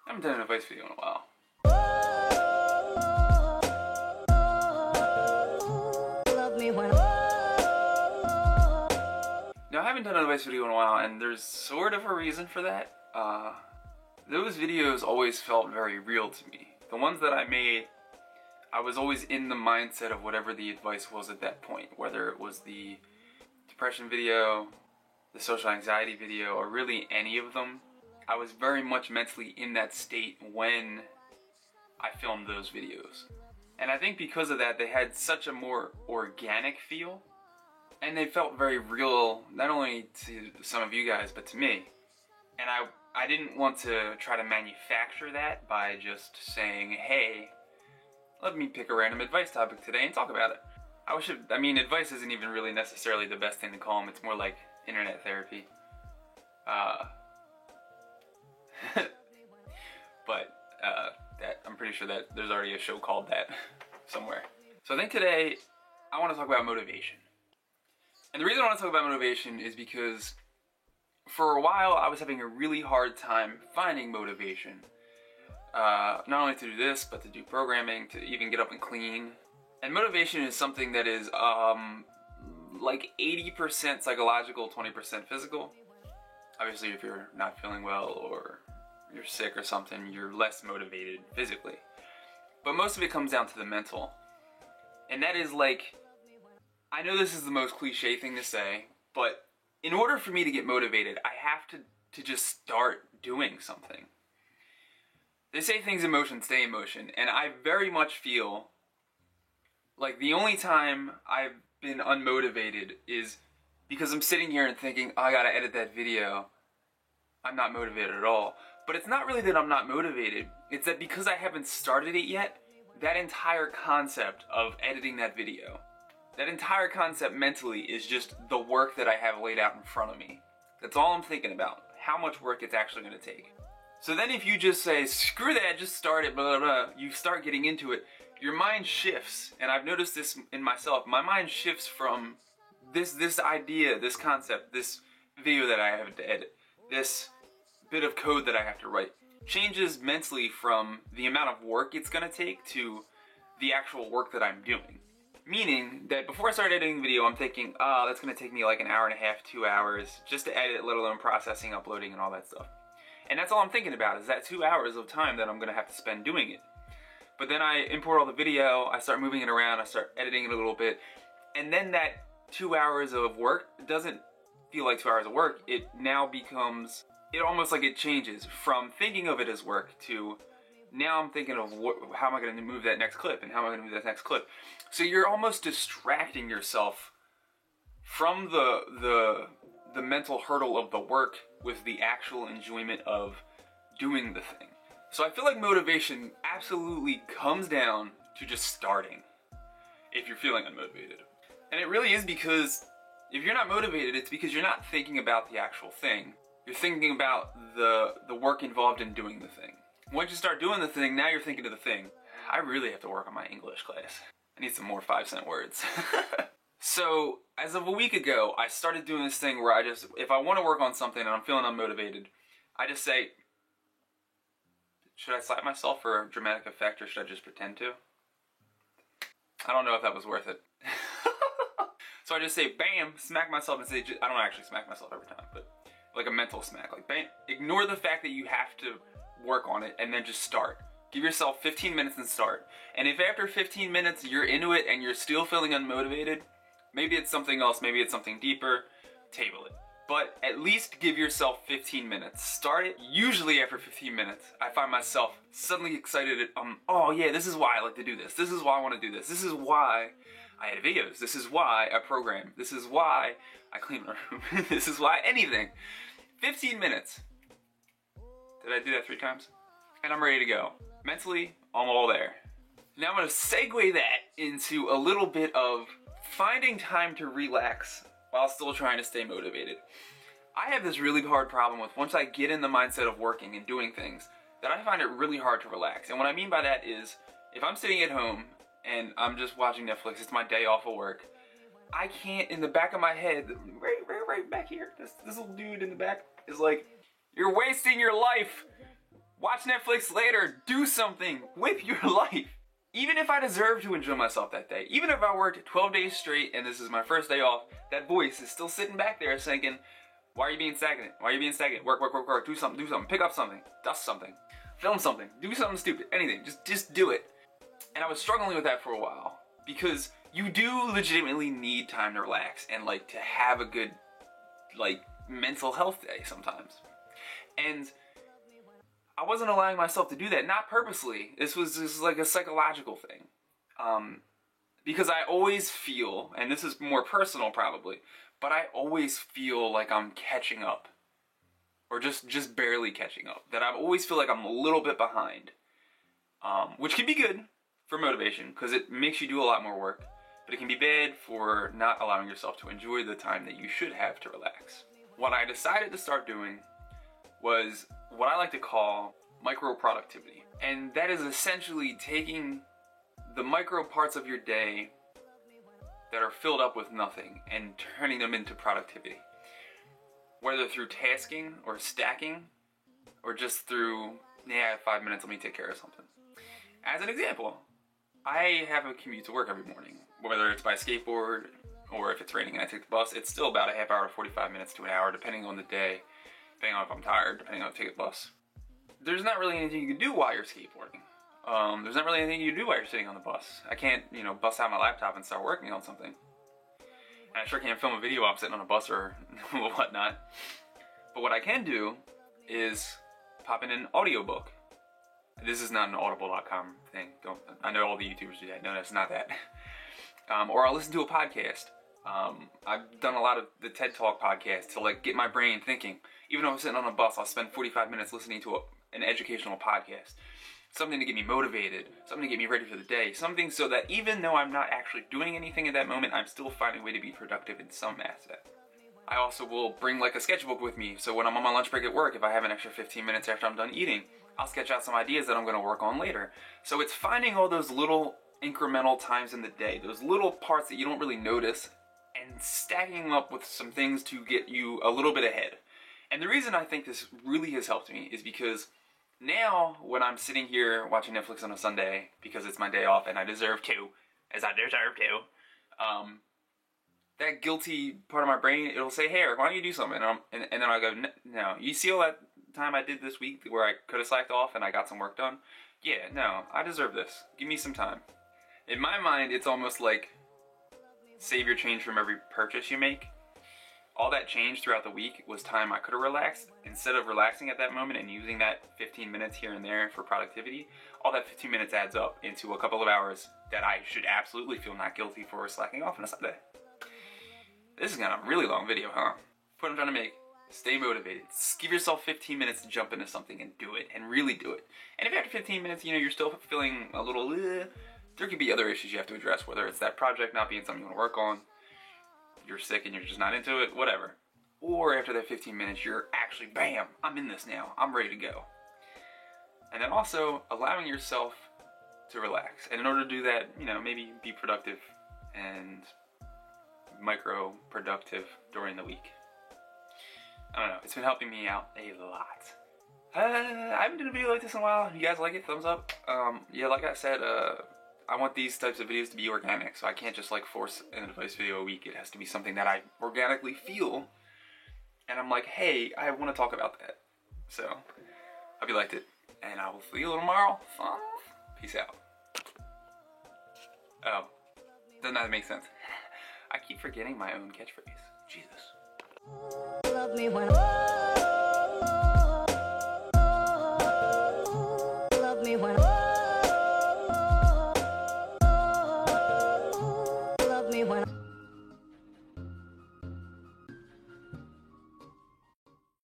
I haven't done an advice video in a while. Now, I haven't done an advice video in a while, and there's sort of a reason for that. Those videos always felt very real to me. The ones that I made, I was always in the mindset of whatever the advice was at that point, whether it was the depression video, the social anxiety video, or really any of them. I was very much mentally in that state when I filmed those videos. And I think because of that, they had such a more organic feel, and they felt very real, not only to some of you guys, but to me. And I didn't want to try to manufacture that by just saying, hey, let me pick a random advice topic today and talk about it. I mean, advice isn't even really necessarily the best thing to call them. It's more like internet therapy. I'm pretty sure that there's already a show called that somewhere. So I think today I want to talk about motivation. And the reason I want to talk about motivation is because for a while I was having a really hard time finding motivation. Not only to do this, but to do programming, to even get up and clean. And motivation is something that is like 80% psychological, 20% physical. Obviously, if you're not feeling well or you're sick or something, you're less motivated physically. But most of it comes down to the mental. And that is like, I know this is the most cliche thing to say, but in order for me to get motivated, I have to just start doing something. They say things in motion stay in motion, and I very much feel like the only time I've been unmotivated is because I'm sitting here and thinking, oh, I gotta edit that video. I'm not motivated at all. But it's not really that I'm not motivated. It's that because I haven't started it yet, that entire concept of editing that video, that entire concept mentally is just the work that I have laid out in front of me. That's all I'm thinking about, how much work it's actually gonna take. So then if you just say, screw that, just start it, blah, blah, blah, you start getting into it, your mind shifts. And I've noticed this in myself. My mind shifts from this idea, this concept, this video that I have to edit, this bit of code that I have to write, changes mentally from the amount of work it's gonna take to the actual work that I'm doing. Meaning that before I start editing the video, I'm thinking, oh, that's gonna take me like an hour and a half, 2 hours, just to edit, let alone processing, uploading, and all that stuff. And that's all I'm thinking about, is that 2 hours of time that I'm gonna have to spend doing it. But then I import all the video, I start moving it around, I start editing it a little bit, and then that 2 hours of work doesn't feel like 2 hours of work. It now becomes, it almost like it changes from thinking of it as work to now I'm thinking of how am I going to move that next clip and how am I going to move that next clip. So you're almost distracting yourself from the mental hurdle of the work with the actual enjoyment of doing the thing. So I feel like motivation absolutely comes down to just starting if you're feeling unmotivated. And it really is because if you're not motivated, it's because you're not thinking about the actual thing. You're thinking about the work involved in doing the thing. Once you start doing the thing, now you're thinking of the thing. I really have to work on my English class. I need some more 5-cent words. So, as of a week ago, I started doing this thing where I just, if I want to work on something and I'm feeling unmotivated, I just say, should I slap myself for a dramatic effect or should I just pretend to? I don't know if that was worth it. So I just say, bam, smack myself and say, I don't actually smack myself every time, but like a mental smack. Like, bam, ignore the fact that you have to work on it and then just start. Give yourself 15 minutes and start. And if after 15 minutes you're into it and you're still feeling unmotivated, maybe it's something else, maybe it's something deeper, table it. But at least give yourself 15 minutes. Start it. Usually after 15 minutes, I find myself suddenly excited. Oh yeah, this is why I like to do this. This is why I want to do this. This is why I edit videos. This is why I program. This is why I clean my room. This is why anything. 15 minutes. Did I do that 3 times? And I'm ready to go. Mentally, I'm all there. Now I'm going to segue that into a little bit of finding time to relax while still trying to stay motivated. I have this really hard problem with once I get in the mindset of working and doing things, that I find it really hard to relax. And what I mean by that is, if I'm sitting at home and I'm just watching Netflix, it's my day off of work, I can't, in the back of my head, right back here, this little dude in the back is like, you're wasting your life. Watch Netflix later. Do something with your life. Even if I deserve to enjoy myself that day, even if I worked 12 days straight and this is my first day off, that voice is still sitting back there thinking, why are you being stagnant? Why are you being stagnant? Work, work, work, work. Do something, do something. Pick up something. Dust something. Film something. Do something stupid. Anything. Just do it. And I was struggling with that for a while because you do legitimately need time to relax and like to have a good like mental health day sometimes. And I wasn't allowing myself to do that, not purposely. This was just like a psychological thing. Because I always feel, and this is more personal probably, but I always feel like I'm catching up. Or just barely catching up. That I always feel like I'm a little bit behind. Which can be good for motivation, because it makes you do a lot more work. But it can be bad for not allowing yourself to enjoy the time that you should have to relax. What I decided to start doing was what I like to call micro productivity. And that is essentially taking the micro parts of your day that are filled up with nothing and turning them into productivity. Whether through tasking or stacking or just through, yeah, I have 5 minutes, let me take care of something. As an example, I have a commute to work every morning. Whether it's by skateboard or if it's raining and I take the bus, it's still about a half hour to 45 minutes to an hour depending on the day. Depending on if I'm tired, depending on if I take a bus. There's not really anything you can do while you're skateboarding. There's not really anything you can do while you're sitting on the bus. I can't, bust out my laptop and start working on something. And I sure can't film a video while I'm sitting on a bus or whatnot. But what I can do is pop in an audiobook. This is not an audible.com thing. I know all the YouTubers do that. No, that's not that. Or I'll listen to a podcast. I've done a lot of the TED Talk podcast to like get my brain thinking. Even though I'm sitting on a bus, I'll spend 45 minutes listening to an educational podcast. Something to get me motivated, something to get me ready for the day, something so that even though I'm not actually doing anything at that moment, I'm still finding a way to be productive in some aspect. I also will bring like a sketchbook with me, so when I'm on my lunch break at work, if I have an extra 15 minutes after I'm done eating, I'll sketch out some ideas that I'm going to work on later. So it's finding all those little incremental times in the day, those little parts that you don't really notice, and stacking them up with some things to get you a little bit ahead. And the reason I think this really has helped me is because now when I'm sitting here watching Netflix on a Sunday, because it's my day off and I deserve to, that guilty part of my brain, it'll say, hey Eric, why don't you do something? And then I'll go, no. You see all that time I did this week where I could have slacked off and I got some work done? Yeah, no, I deserve this. Give me some time. In my mind, it's almost like save your change from every purchase you make. All that change throughout the week was time I could have relaxed. Instead of relaxing at that moment and using that 15 minutes here and there for productivity, all that 15 minutes adds up into a couple of hours that I should absolutely feel not guilty for slacking off on a Sunday. This is a really long video, huh? What I'm trying to make, stay motivated. Give yourself 15 minutes to jump into something and do it, and really do it. And if after 15 minutes, you're still feeling a little, there could be other issues you have to address, whether it's that project not being something you want to work on, you're sick and you're just not into it, whatever. Or after that 15 minutes, you're actually, bam, I'm in this now. I'm ready to go. And then also allowing yourself to relax. And in order to do that, maybe be productive and micro-productive during the week. I don't know, it's been helping me out a lot. I haven't done a video like this in a while. You guys like it? Thumbs up. Yeah, like I said, I want these types of videos to be organic, so I can't just like force an advice video a week. It has to be something that I organically feel, and I'm like, hey, I want to talk about that. So, hope you liked it, and I will see you tomorrow. Peace out. Oh, doesn't that make sense? I keep forgetting my own catchphrase. Jesus. Love me when love me when love me when